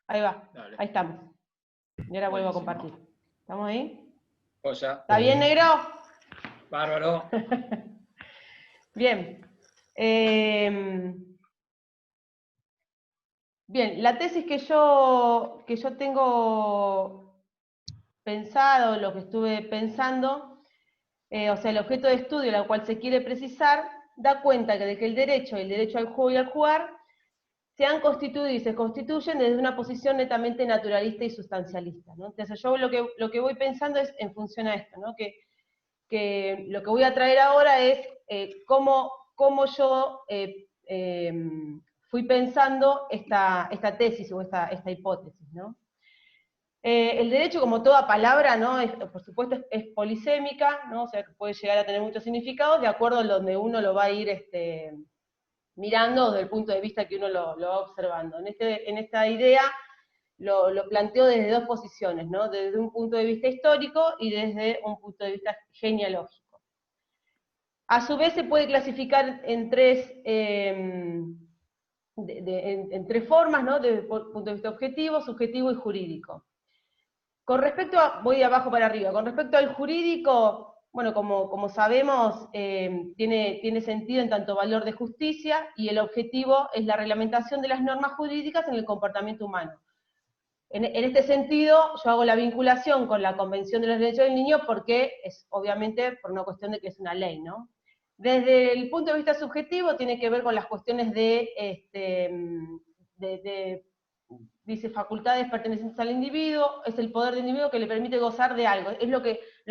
Ahí va, Dale. ahí estamos. Y ahora vuelvo a Buenísimo. compartir. ¿Estamos ahí? Joya. ¿Está bien, negro? Bárbaro. Bien. Bien, la tesis que yo tengo pensado, lo que estuve pensando, o sea, el objeto de estudio al cual se quiere precisar, da cuenta de que el derecho al juego y al jugar se han constituido y se constituyen desde una posición netamente naturalista y sustancialista, ¿no? Entonces yo lo que voy pensando es en función a esto, ¿no? Que lo que voy a traer ahora es cómo yo fui pensando esta tesis o esta hipótesis, ¿no? El derecho, como toda palabra, ¿no? Por supuesto es polisémica, ¿no? O sea, que puede llegar a tener muchos significados de acuerdo a donde uno lo va a ir mirando desde el punto de vista que uno lo va observando. En esta idea lo planteo desde dos posiciones, ¿no? Desde un punto de vista histórico y desde un punto de vista genealógico. A su vez se puede clasificar en tres formas, ¿no? Desde el punto de vista objetivo, subjetivo y jurídico. Con respecto a, voy de abajo para arriba, con respecto al jurídico, bueno, como sabemos, tiene sentido en tanto valor de justicia, y el objetivo es la reglamentación de las normas jurídicas en el comportamiento humano. En este sentido, yo hago la vinculación con la Convención de los Derechos del Niño porque es, obviamente, por una cuestión de que es una ley, ¿no? Desde el punto de vista subjetivo, tiene que ver con las cuestiones dice, facultades pertenecientes al individuo, es el poder del individuo que le permite gozar de algo, es lo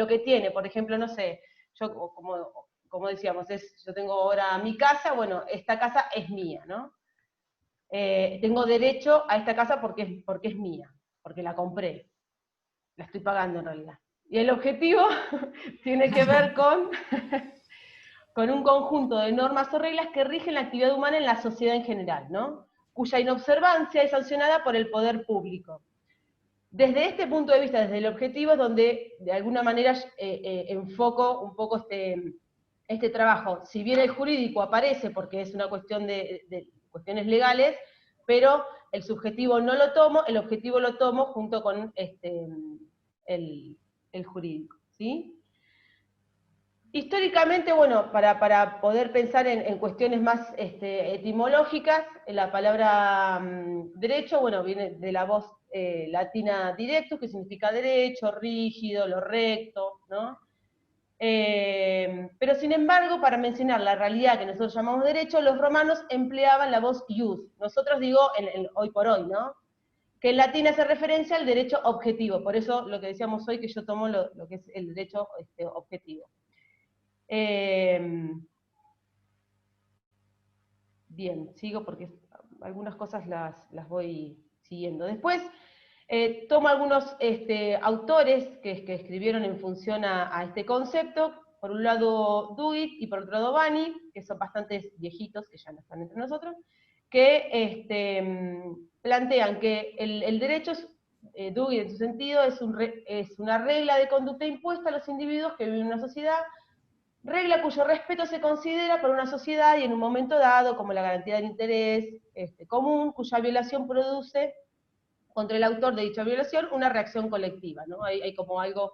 que tiene, por ejemplo, no sé, yo como decíamos, yo tengo ahora mi casa, bueno, esta casa es mía, ¿no? Tengo derecho a esta casa porque es mía, porque la compré, la estoy pagando en realidad. Y el objetivo tiene que ver con un conjunto de normas o reglas que rigen la actividad humana en la sociedad en general, ¿no? Cuya inobservancia es sancionada por el poder público. Desde este punto de vista, desde el objetivo, es donde de alguna manera enfoco un poco este trabajo. Si bien el jurídico aparece porque es una cuestión de cuestiones legales, pero el subjetivo no lo tomo, el objetivo lo tomo junto con el jurídico, ¿sí? Históricamente, bueno, para poder pensar en cuestiones más etimológicas, la palabra derecho, bueno, viene de la voz latina directus, que significa derecho, rígido, lo recto, ¿no? Pero sin embargo, para mencionar la realidad que nosotros llamamos derecho, los romanos empleaban la voz ius. Nosotros digo hoy por hoy, ¿no? Que en latín hace referencia al derecho objetivo, por eso lo que decíamos hoy, que yo tomo lo que es el derecho objetivo. Bien, sigo porque algunas cosas las voy siguiendo. Después tomo algunos autores que escribieron en función a este concepto. Por un lado Duit y por otro lado Bani, que son bastantes viejitos, que ya no están entre nosotros, que plantean que el derecho, Duit en su sentido, es una regla de conducta impuesta a los individuos que viven en una sociedad, regla cuyo respeto se considera por una sociedad y en un momento dado como la garantía del interés común, cuya violación produce contra el autor de dicha violación una reacción colectiva, ¿no? Hay como algo,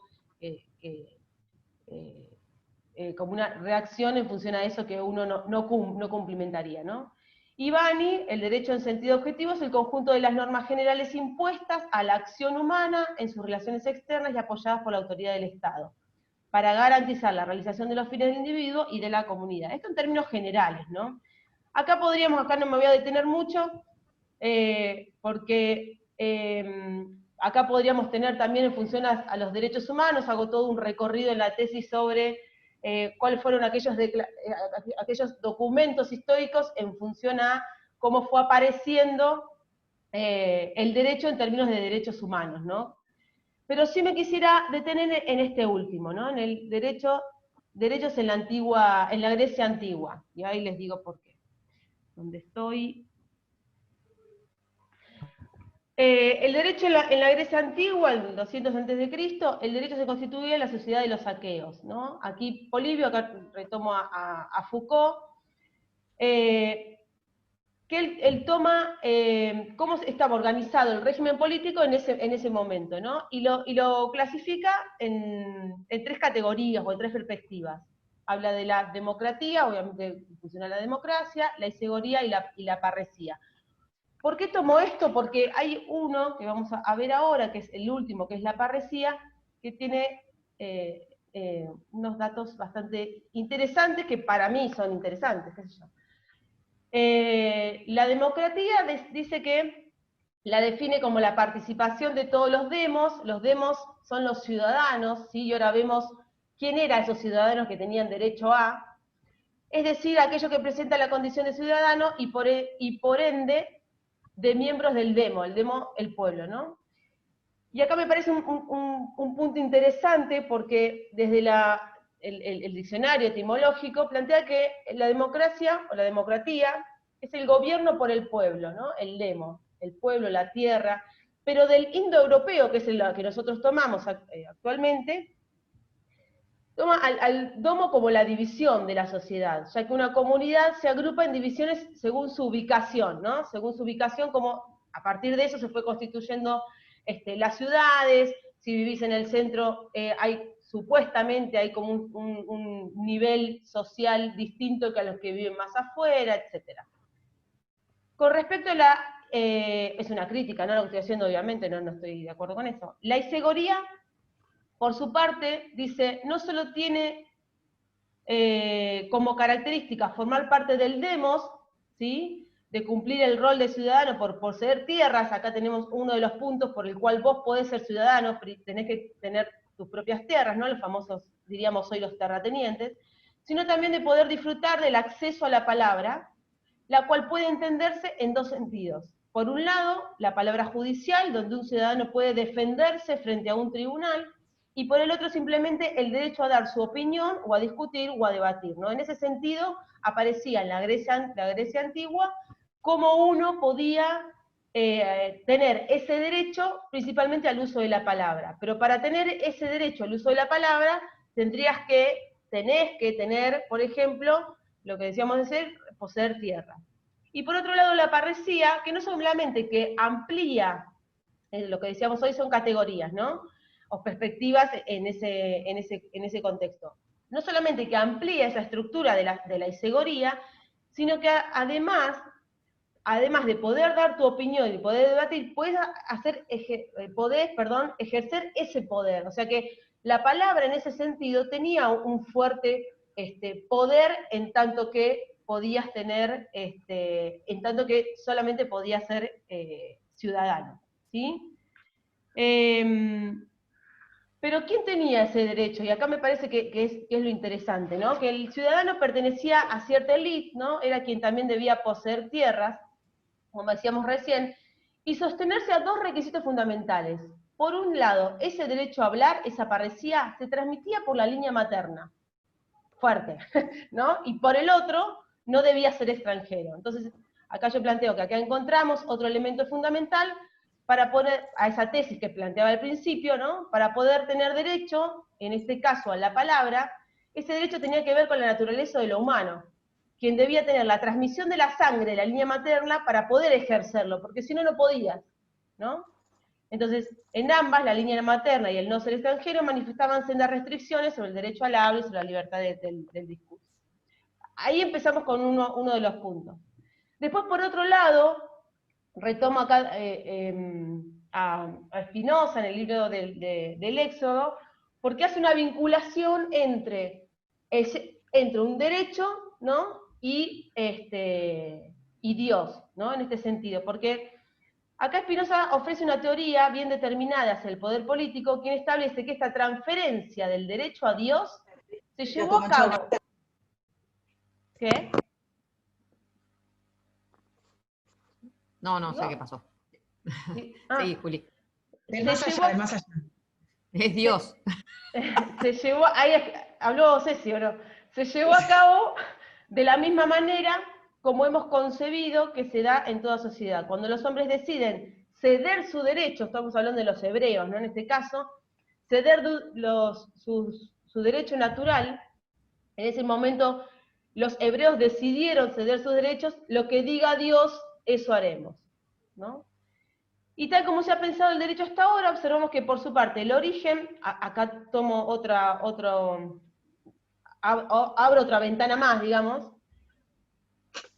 como una reacción en función a eso que uno no cumplimentaría, ¿no? Y Bani, el derecho en sentido objetivo, es el conjunto de las normas generales impuestas a la acción humana en sus relaciones externas y apoyadas por la autoridad del Estado, para garantizar la realización de los fines del individuo y de la comunidad. Esto en términos generales, ¿no? Acá no me voy a detener mucho, porque acá podríamos tener también en función a los derechos humanos, hago todo un recorrido en la tesis sobre cuáles fueron aquellos documentos históricos en función a cómo fue apareciendo el derecho en términos de derechos humanos, ¿no? Pero sí me quisiera detener en este último, ¿no? En el derechos en la Grecia antigua. Y ahí les digo por qué. ¿Dónde estoy? El derecho en la Grecia antigua, en 200 a.C., el derecho se constituía en la sociedad de los aqueos, ¿no? Aquí Polibio, acá retomo a Foucault. que él toma cómo estaba organizado el régimen político en ese momento, ¿no? Y lo clasifica en 3 categorías o en 3 perspectivas. Habla de la democracia, obviamente funciona la democracia, la isegoría y la parresía. ¿Por qué tomo esto? Porque hay uno que vamos a ver ahora, que es el último, que es la parresía, que tiene unos datos bastante interesantes, que para mí son interesantes, qué sé yo. La democracia dice que la define como la participación de todos los demos son los ciudadanos, ¿sí? Y ahora vemos quién eran esos ciudadanos que tenían derecho a, es decir, aquello que presenta la condición de ciudadano y por ende de miembros del demo, el pueblo, ¿no? Y acá me parece un punto interesante porque desde el diccionario etimológico plantea que la democracia o la democratía es el gobierno por el pueblo, ¿no? El demo, el pueblo, la tierra, pero del indoeuropeo, que es el que nosotros tomamos actualmente, toma al domo como la división de la sociedad, ya que una comunidad se agrupa en divisiones según su ubicación, ¿no? Según su ubicación, como a partir de eso se fue constituyendo las ciudades. Si vivís en el centro, supuestamente hay como un nivel social distinto que a los que viven más afuera, etc. Con respecto a es una crítica, no lo que estoy haciendo, obviamente, no estoy de acuerdo con eso. La isegoría, por su parte, dice, no solo tiene como característica formar parte del demos, ¿sí? De cumplir el rol de ciudadano por poseer tierras. Acá tenemos uno de los puntos por el cual vos podés ser ciudadano, tenés que tener tus propias tierras, ¿no? Los famosos, diríamos hoy, los terratenientes, sino también de poder disfrutar del acceso a la palabra, la cual puede entenderse en 2 sentidos. Por un lado, la palabra judicial, donde un ciudadano puede defenderse frente a un tribunal, y por el otro simplemente el derecho a dar su opinión, o a discutir, o a debatir, ¿no? En ese sentido, aparecía en la Grecia antigua cómo uno podía tener ese derecho principalmente al uso de la palabra. Pero para tener ese derecho al uso de la palabra, tenés que tener, por ejemplo, lo que decíamos de ser, poseer tierra. Y por otro lado, la parresía, que no solamente que amplía, lo que decíamos hoy son categorías, ¿no? O perspectivas en ese contexto. No solamente que amplía esa estructura de la isegoría, sino que además de poder dar tu opinión y poder debatir, podés ejercer ese poder. O sea que la palabra en ese sentido tenía un fuerte poder en tanto que podías tener, en tanto que solamente podías ser ciudadano, ¿sí? Pero ¿quién tenía ese derecho? Y acá me parece que es lo interesante, ¿no? Que el ciudadano pertenecía a cierta élite, ¿no? Era quien también debía poseer tierras, como decíamos recién, y sostenerse a 2 requisitos fundamentales. Por un lado, ese derecho a hablar, esa parresía, se transmitía por la línea materna, fuerte, ¿no? Y por el otro, no debía ser extranjero. Entonces, acá yo planteo que acá encontramos otro elemento fundamental para poner, a esa tesis que planteaba al principio, ¿no? Para poder tener derecho, en este caso a la palabra, ese derecho tenía que ver con la naturaleza de lo humano, quien debía tener la transmisión de la sangre de la línea materna para poder ejercerlo, porque si no, no podías, ¿no? Entonces, en ambas, la línea materna y el no ser extranjero, manifestaban sendas restricciones sobre el derecho al habla y sobre la libertad del discurso. Ahí empezamos con uno de los puntos. Después, por otro lado, retomo acá a Spinoza en el libro del Éxodo, porque hace una vinculación entre un derecho, ¿no? y Dios, ¿no? En este sentido, porque acá Spinoza ofrece una teoría bien determinada hacia el poder político, quien establece que esta transferencia del derecho a Dios se llevó a cabo. ¿Qué? No sé qué pasó. Sí, Sí, Juli. Del más allá, del más allá. Es Dios. Se llevó, ahí habló Ceci, ¿o no? Se llevó a cabo de la misma manera como hemos concebido que se da en toda sociedad. Cuando los hombres deciden ceder su derecho, estamos hablando de los hebreos, ¿no? En este caso, ceder su derecho natural, en ese momento los hebreos decidieron ceder sus derechos, lo que diga Dios, eso haremos, ¿no? Y tal como se ha pensado el derecho hasta ahora, observamos que por su parte el origen, acá tomo abro otra ventana más, digamos,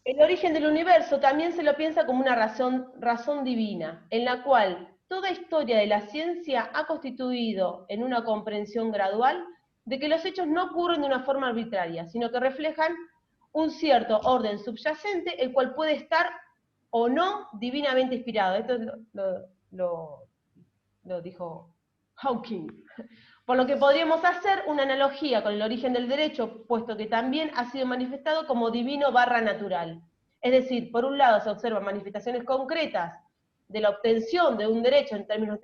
el origen del universo también se lo piensa como una razón divina, en la cual toda historia de la ciencia ha constituido en una comprensión gradual de que los hechos no ocurren de una forma arbitraria, sino que reflejan un cierto orden subyacente, el cual puede estar o no divinamente inspirado. Esto lo dijo Hawking. Por lo que podríamos hacer una analogía con el origen del derecho, puesto que también ha sido manifestado como divino / natural. Es decir, por un lado se observan manifestaciones concretas de la obtención de un derecho en términos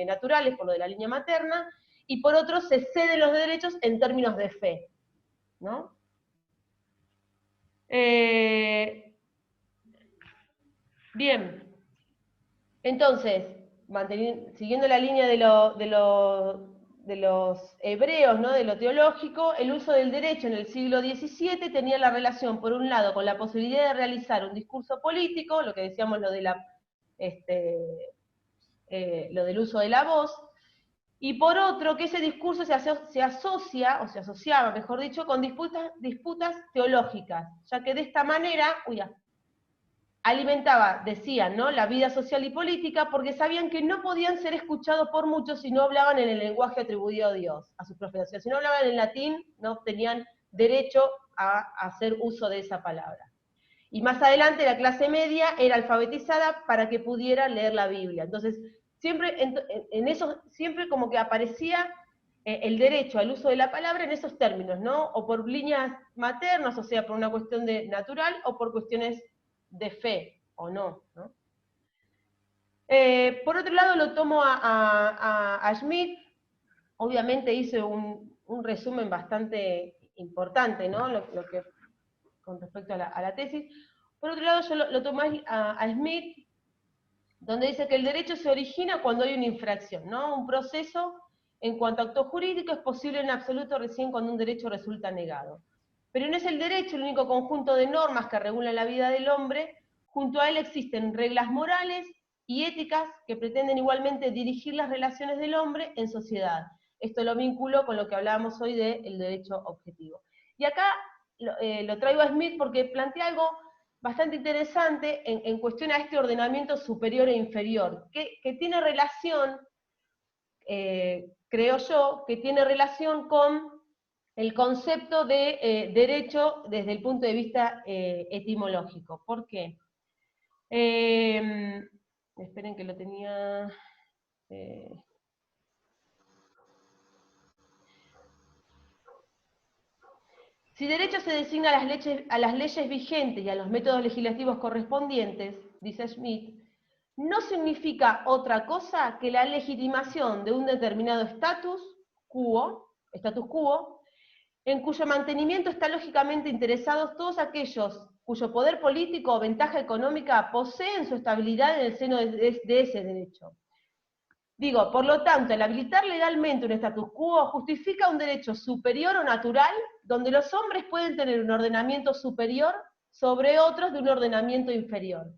naturales, por lo de la línea materna, y por otro se ceden los derechos en términos de fe, ¿no? Bien, entonces, siguiendo la línea de los hebreos, ¿no? De lo teológico, el uso del derecho en el siglo XVII tenía la relación, por un lado, con la posibilidad de realizar un discurso político, lo que decíamos lo del uso de la voz, y por otro, que ese discurso se asocia, o se asociaba, mejor dicho, con disputas teológicas, ya que de esta manera, alimentaba, decían, ¿no?, la vida social y política, porque sabían que no podían ser escuchados por muchos si no hablaban en el lenguaje atribuido a Dios, a sus profetas. Si no hablaban en latín, no tenían derecho a hacer uso de esa palabra. Y más adelante la clase media era alfabetizada para que pudiera leer la Biblia. Entonces, siempre siempre como que aparecía el derecho al uso de la palabra en esos términos, ¿no? O por líneas maternas, o sea, por una cuestión natural, o por cuestiones de fe, o no, ¿no? Por otro lado, lo tomo a Schmitt. Obviamente hice un resumen bastante importante, ¿no? Con respecto a la tesis. Por otro lado, yo lo tomo a Schmitt, donde dice que el derecho se origina cuando hay una infracción, ¿no? Un proceso en cuanto a acto jurídico es posible en absoluto recién cuando un derecho resulta negado. Pero no es el derecho el único conjunto de normas que regulan la vida del hombre, junto a él existen reglas morales y éticas que pretenden igualmente dirigir las relaciones del hombre en sociedad. Esto lo vinculo con lo que hablábamos hoy del derecho objetivo. Y acá lo traigo a Schmitt porque plantea algo bastante interesante en cuestión a este ordenamiento superior e inferior, que tiene relación, creo yo, que tiene relación con el concepto de derecho desde el punto de vista etimológico. ¿Por qué? Esperen que lo tenía... Si derecho se designa a las leyes vigentes y a los métodos legislativos correspondientes, dice Schmitt, no significa otra cosa que la legitimación de un determinado status quo, en cuyo mantenimiento están lógicamente interesados todos aquellos cuyo poder político o ventaja económica poseen su estabilidad en el seno de ese derecho. Digo, por lo tanto, el habilitar legalmente un status quo justifica un derecho superior o natural, donde los hombres pueden tener un ordenamiento superior sobre otros de un ordenamiento inferior.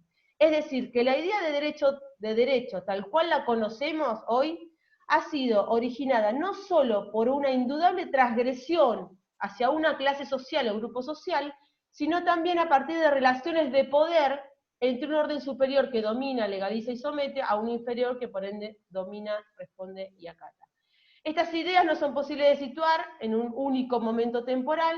Es decir, que la idea de derecho tal cual la conocemos hoy, ha sido originada no solo por una indudable transgresión hacia una clase social o grupo social, sino también a partir de relaciones de poder entre un orden superior que domina, legaliza y somete, a un inferior que por ende domina, responde y acata. Estas ideas no son posibles de situar en un único momento temporal,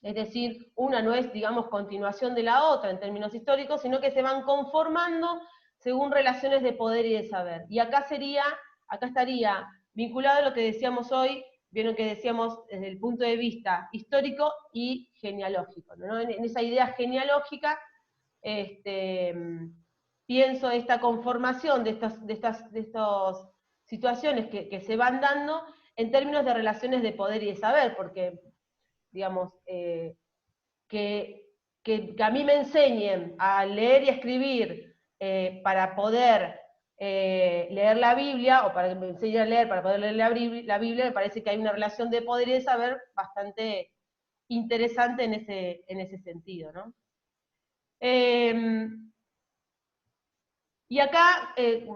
es decir, una no es, digamos, continuación de la otra en términos históricos, sino que se van conformando según relaciones de poder y de saber. Y acá estaría vinculado a lo que decíamos hoy, vieron que decíamos desde el punto de vista histórico y genealógico, ¿no? En esa idea genealógica, pienso esta conformación de estas situaciones que se van dando en términos de relaciones de poder y de saber, porque, digamos, que a mí me enseñen a leer y a escribir para poder leer la Biblia, o para que me enseñen a leer para poder leer la Biblia, me parece que hay una relación de poder y de saber bastante interesante en ese sentido, ¿no? Y acá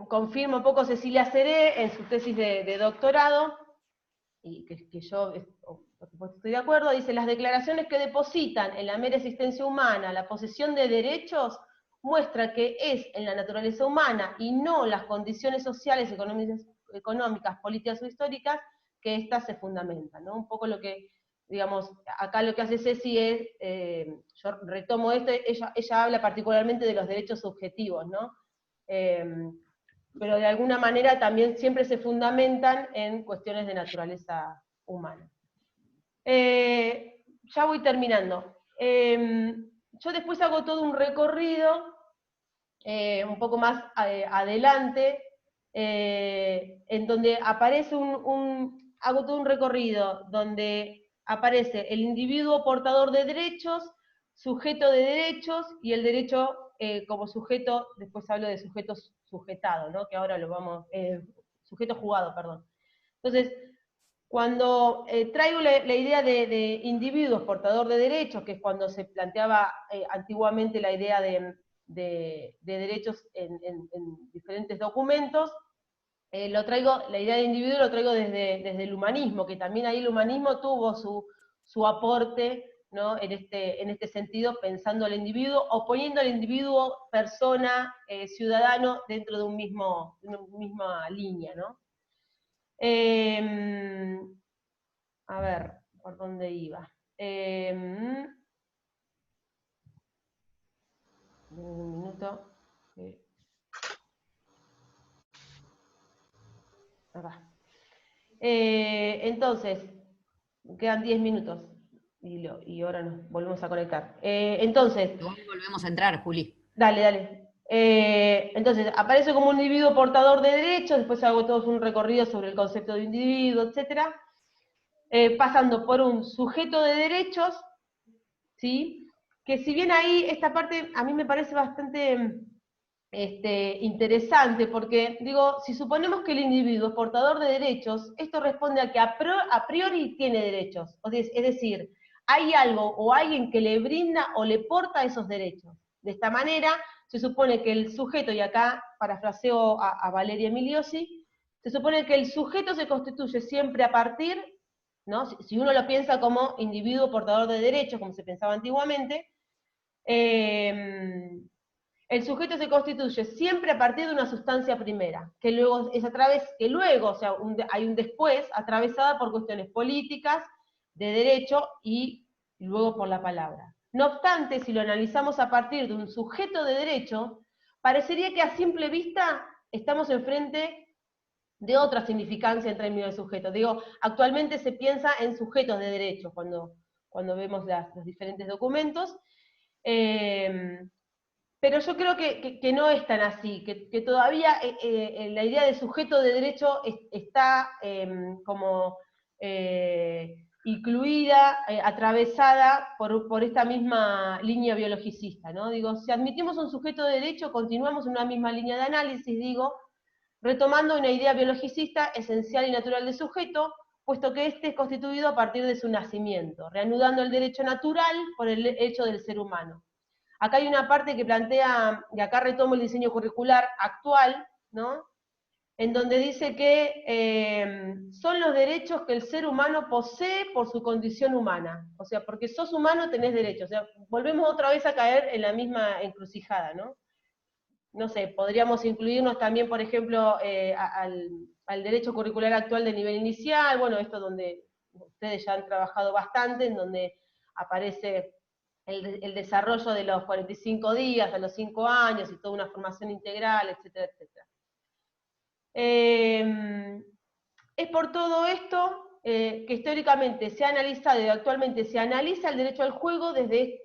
confirma un poco Cecilia Seré en su tesis de doctorado, y que yo por supuesto estoy de acuerdo, dice: las declaraciones que depositan en la mera existencia humana la posesión de derechos muestra que es en la naturaleza humana y no las condiciones sociales, económicas, políticas o históricas que éstas se fundamentan, ¿no? Un poco lo que, digamos, acá lo que hace Ceci es, yo retomo esto, ella habla particularmente de los derechos subjetivos, ¿no? Pero de alguna manera también siempre se fundamentan en cuestiones de naturaleza humana. Ya voy terminando. Yo después hago todo un recorrido, un poco más adelante, en donde aparece hago todo un recorrido donde aparece el individuo portador de derechos, sujeto de derechos, y el derecho como sujeto, después hablo de sujeto sujetado, ¿no? Que ahora lo vamos, sujeto jugado, perdón. Entonces, cuando traigo la idea de individuos portador de derechos, que es cuando se planteaba antiguamente la idea de derechos en diferentes documentos, la idea de individuo lo traigo desde el humanismo, que también ahí el humanismo tuvo su aporte, ¿no? en este sentido, pensando al individuo, o poniendo al individuo, persona, ciudadano, dentro de una misma línea, ¿no? A ver, ¿por dónde iba? Un minuto. Acá. Entonces, quedan 10 minutos y ahora nos volvemos a conectar. Entonces, Igual volvemos a entrar, Juli. dale. Entonces, aparece como un individuo portador de derechos, después hago todo un recorrido sobre el concepto de individuo, etc. Pasando por un sujeto de derechos, ¿sí? Que si bien ahí esta parte a mí me parece bastante interesante, porque digo, si suponemos que el individuo es portador de derechos, esto responde a que a priori tiene derechos, es decir, hay algo o alguien que le brinda o le porta esos derechos. De esta manera, se supone que el sujeto, y acá parafraseo a Valeria Emiliosi, se supone que el sujeto se constituye siempre a partir, ¿no? Si uno lo piensa como individuo portador de derechos, como se pensaba antiguamente, el sujeto se constituye siempre a partir de una sustancia primera, que luego o sea, hay un después, atravesada por cuestiones políticas, de derecho, y luego por la palabra. No obstante, si lo analizamos a partir de un sujeto de derecho, parecería que a simple vista estamos enfrente de otra significancia en términos de sujeto. Digo, actualmente se piensa en sujetos de derecho cuando vemos los diferentes documentos, pero yo creo que no es tan así, que todavía la idea de sujeto de derecho está como incluida, atravesada por esta misma línea biologicista, ¿no? Digo, si admitimos un sujeto de derecho, continuamos en una misma línea de análisis, digo, retomando una idea biologicista esencial y natural de sujeto, puesto que éste es constituido a partir de su nacimiento, reanudando el derecho natural por el hecho del ser humano. Acá hay una parte que plantea, y acá retomo el diseño curricular actual, ¿no? En donde dice que son los derechos que el ser humano posee por su condición humana. O sea, porque sos humano tenés derechos. O sea, volvemos otra vez a caer en la misma encrucijada, ¿no? No sé, podríamos incluirnos también, por ejemplo, al derecho curricular actual de nivel inicial, bueno, esto donde ustedes ya han trabajado bastante, en donde aparece el desarrollo de los 45 días a los 5 años y toda una formación integral, etcétera, etcétera. Es por todo esto que históricamente se ha analizado y actualmente se analiza el derecho al juego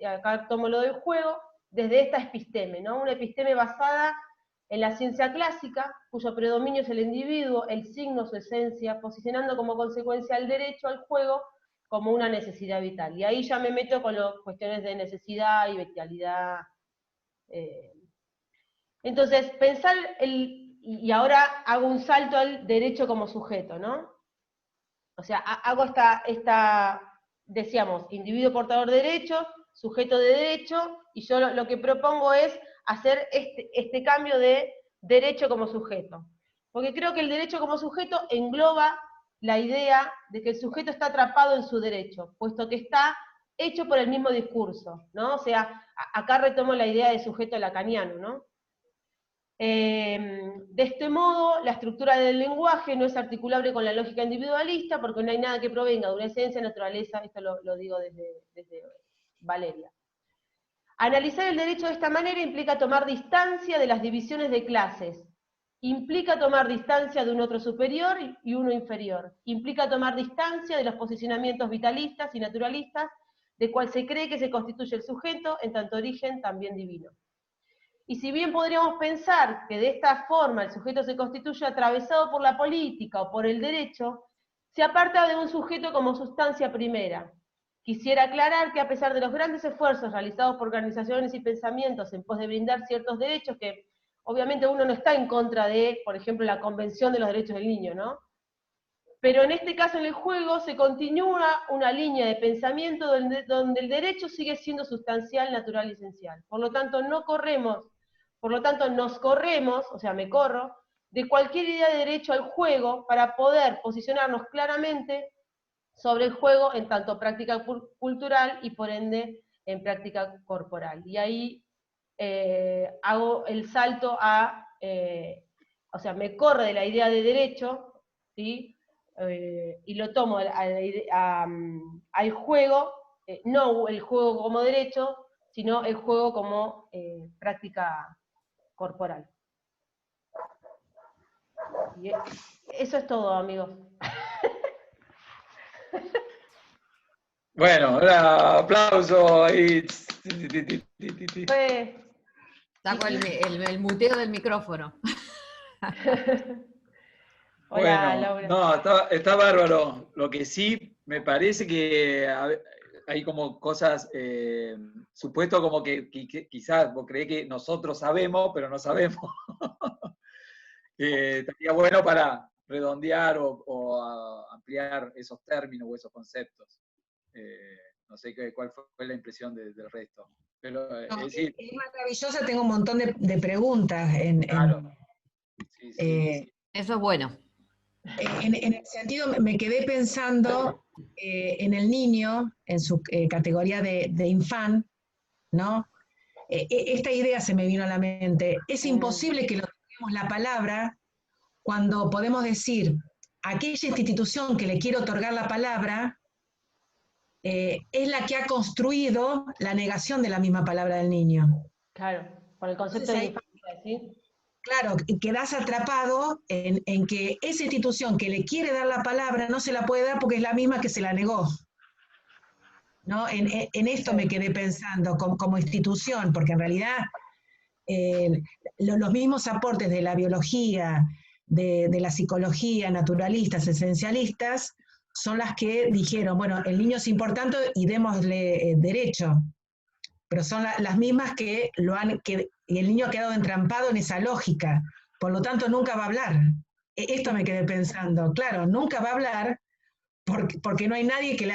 acá tomo lo del juego, desde esta episteme, ¿no? Una episteme basada en la ciencia clásica, cuyo predominio es el individuo, el signo, su esencia, posicionando como consecuencia el derecho al juego como una necesidad vital. Y ahí ya me meto con las cuestiones de necesidad y vitalidad. Entonces, pensar y ahora hago un salto al derecho como sujeto, ¿no? O sea, hago decíamos, individuo portador de derechos, sujeto de derecho, y yo lo que propongo es hacer este cambio de derecho como sujeto. Porque creo que el derecho como sujeto engloba la idea de que el sujeto está atrapado en su derecho, puesto que está hecho por el mismo discurso, ¿no? O sea, acá retomo la idea de sujeto lacaniano, ¿no? De este modo, la estructura del lenguaje no es articulable con la lógica individualista, porque no hay nada que provenga de una esencia, naturaleza, esto lo digo desde Valeria. Analizar el derecho de esta manera implica tomar distancia de las divisiones de clases, implica tomar distancia de un otro superior y uno inferior, implica tomar distancia de los posicionamientos vitalistas y naturalistas, de cual se cree que se constituye el sujeto, en tanto origen también divino. Y si bien podríamos pensar que de esta forma el sujeto se constituye atravesado por la política o por el derecho, se aparta de un sujeto como sustancia primera. Quisiera aclarar que a pesar de los grandes esfuerzos realizados por organizaciones y pensamientos en pos de brindar ciertos derechos, que obviamente uno no está en contra de, por ejemplo, la Convención de los Derechos del Niño, ¿no? Pero en este caso en el juego se continúa una línea de pensamiento donde el derecho sigue siendo sustancial, natural y esencial. Por lo tanto, nos corremos, o sea, me corro, de cualquier idea de derecho al juego para poder posicionarnos claramente sobre el juego en tanto práctica cultural y por ende en práctica corporal. Y ahí hago el salto o sea, me corre de la idea de derecho, ¿sí? Y lo tomo al juego, no el juego como derecho, sino el juego como práctica corporal. Y eso es todo, amigos. Bueno, ahora aplauso ahí. Saco el muteo del micrófono. Hola, Bueno, Laura. no, está bárbaro. Lo que sí me parece que hay como cosas, supuesto como que quizás vos creés que nosotros sabemos, pero no sabemos. Estaría bueno para redondear o ampliar esos términos o esos conceptos. No sé cuál fue la impresión del resto. Pero, No, es decir, es maravillosa, tengo un montón de preguntas claro. Sí, sí. Eso es bueno. en el sentido, me quedé pensando en el niño, en su categoría de infant, ¿no? Esta idea se me vino a la mente. Es imposible que lo tengamos la palabra cuando podemos decir aquella institución que le quiere otorgar la palabra es la que ha construido la negación de la misma palabra del niño. Claro, con el concepto Entonces, de infancia, ¿sí? claro, quedás atrapado en que esa institución que le quiere dar la palabra no se la puede dar porque es la misma que se la negó. ¿No? En esto me quedé pensando como institución, porque en realidad los mismos aportes de la biología, de la psicología, naturalistas, esencialistas, son las que dijeron, bueno, el niño es importante y démosle derecho, pero son las mismas que y el niño ha quedado entrampado en esa lógica, por lo tanto nunca va a hablar. Esto me quedé pensando, claro, nunca va a hablar porque no hay nadie que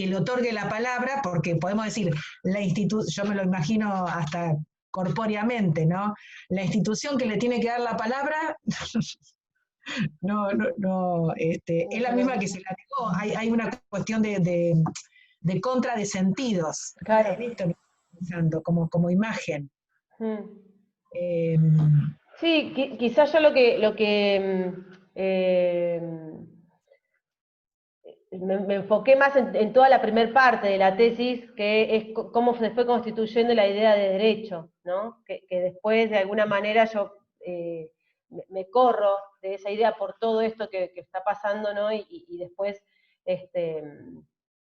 le otorgue la palabra, porque podemos decir, yo me lo imagino hasta corpóreamente, ¿no? La institución que le tiene que dar la palabra es la misma que se la negó. Hay una cuestión de contra de sentidos. Claro. En esto me estoy pensando, como imagen. Eh, Sí, quizás yo lo que me enfoqué más en toda la primera parte de la tesis, que es cómo se fue constituyendo la idea de derecho, ¿no? Que después, de alguna manera, yo me corro de esa idea por todo esto que está pasando, ¿no? Y después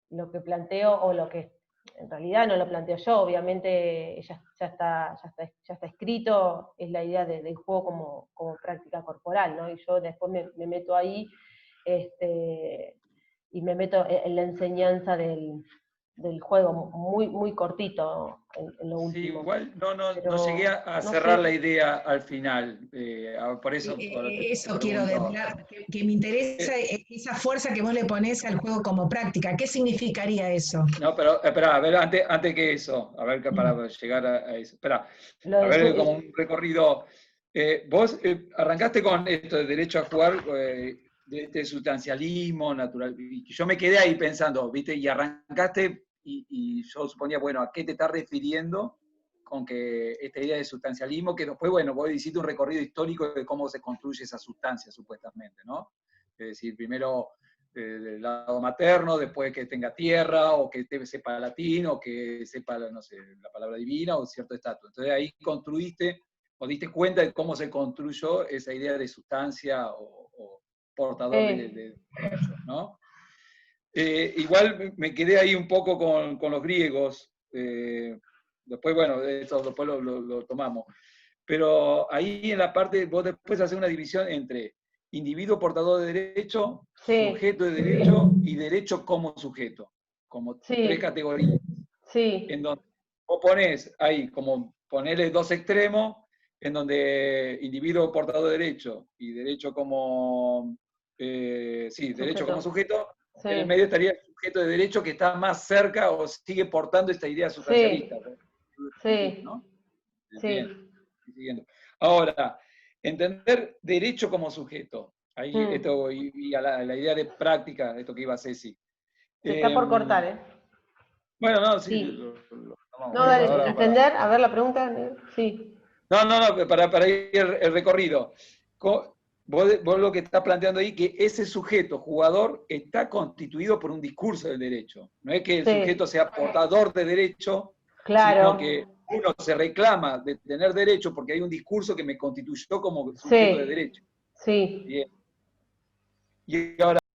lo que planteo, o lo que en realidad no lo planteo yo, obviamente ya está escrito, es la idea del juego como práctica corporal, ¿no? Y yo después me meto ahí, y me meto en la enseñanza del del juego, muy cortito en lo Sí, último. igual no Pero llegué a no cerrar sé. la idea al final, por eso ahora te Eso quiero pregunto. ver, que me interesa esa fuerza que vos le ponés al juego como práctica. ¿Qué significaría eso? No, pero espera, a ver, antes que eso, a ver, para llegar a eso. Espera, Lo a de ver, como un recorrido. Vos arrancaste con esto de derecho a jugar, de sustancialismo natural, y yo me quedé ahí pensando, ¿viste? Y arrancaste, y yo suponía, bueno, ¿a qué te estás refiriendo con que esta idea de sustancialismo? Que después, bueno, vos hiciste un recorrido histórico de cómo se construye esa sustancia, supuestamente, ¿no? Es decir, primero del lado materno, después que tenga tierra, o que sepa latín, o que sepa, no sé, la palabra divina, o cierto estatus. Entonces ahí construiste, o diste cuenta de cómo se construyó esa idea de sustancia o portador de derecho, ¿no? Igual me quedé ahí un poco con los griegos, después, bueno, eso después lo tomamos. Pero ahí en la parte, vos después haces una división entre individuo portador de derecho, Sí, sujeto de derecho y derecho como sujeto, como tres sí, categorías, en sí, donde vos ponés ahí, como ponerle dos extremos, en donde individuo portador de derecho y derecho como, derecho como sujeto. sujeto, en el Sí, medio estaría el sujeto de derecho que está más cerca o sigue portando esta idea sustancialista, sí, ¿no? sí, Bien, sí. siguiendo. Ahora, entender derecho como sujeto. Ahí esto, y a la idea de práctica, esto que iba Ceci. Se está por cortar, ¿eh? Bueno, no, sí, Sí. lo tomamos No, ahora dale, entender, a ver la pregunta. Sí, No, para ir el recorrido. Vos lo que estás planteando ahí, que ese sujeto, jugador, está constituido por un discurso del derecho. No es que el sujeto sí, sea portador de derecho, sino que claro, uno se reclama de tener derecho porque hay un discurso que me constituyó como sujeto de sí, derecho. sí, Bien. Y ahora,